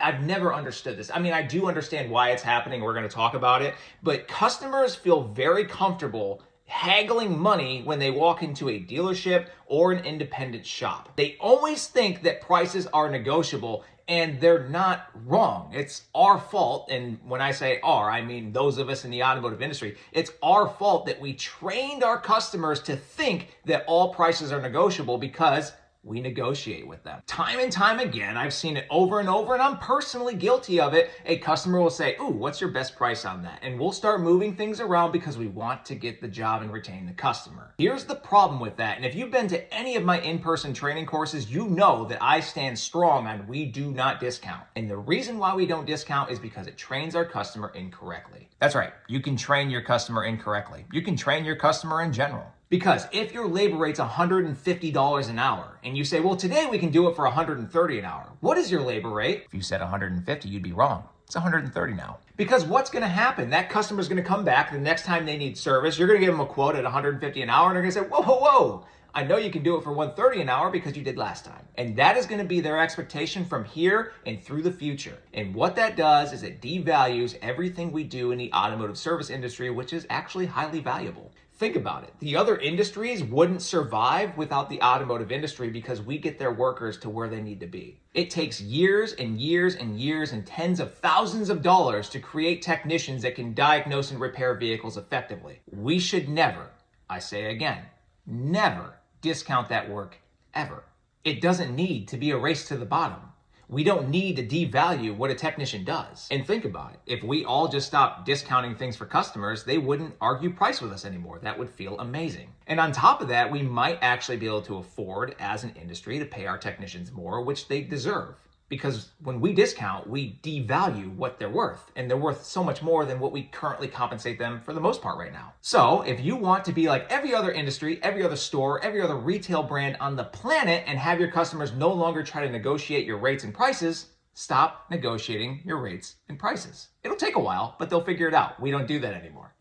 I've never understood this. I mean, I do understand why it's happening. We're going to talk about it, but customers feel very comfortable haggling money when they walk into a dealership or an independent shop. They always think that prices are negotiable, and they're not wrong. It's our fault, and when I say our, I mean those of us in the automotive industry. It's our fault that we trained our customers to think that all prices are negotiable because we negotiate with them. Time and time again, I've seen it over and over, and I'm personally guilty of it. A customer will say, "Ooh, what's your best price on that?" And we'll start moving things around because we want to get the job and retain the customer. Here's the problem with that, and if you've been to any of my in-person training courses, you know that I stand strong on we do not discount. And the reason why we don't discount is because it trains our customer incorrectly. That's right, you can train your customer incorrectly. You can train your customer in general. Because if your labor rate's $150 an hour and you say, well, today we can do it for $130 an hour. What is your labor rate? If you said 150, you'd be wrong. It's 130 now. Because what's going to happen? That customer's going to come back the next time they need service. You're going to give them a quote at 150 an hour and they're going to say, whoa, whoa, whoa. I know you can do it for 130 an hour because you did last time. And that is going to be their expectation from here and through the future. And what that does is it devalues everything we do in the automotive service industry, which is actually highly valuable. Think about it. The other industries wouldn't survive without the automotive industry because we get their workers to where they need to be. It takes years and years and years and tens of thousands of dollars to create technicians that can diagnose and repair vehicles effectively. We should never, I say again, never discount that work ever. It doesn't need to be a race to the bottom. We don't need to devalue what a technician does. And think about it. If we all just stopped discounting things for customers, they wouldn't argue price with us anymore. That would feel amazing. And on top of that, we might actually be able to afford as an industry to pay our technicians more, which they deserve. Because when we discount, we devalue what they're worth, and they're worth so much more than what we currently compensate them for the most part right now. So if you want to be like every other industry, every other store, every other retail brand on the planet and have your customers no longer try to negotiate your rates and prices, stop negotiating your rates and prices. It'll take a while, but they'll figure it out. We don't do that anymore.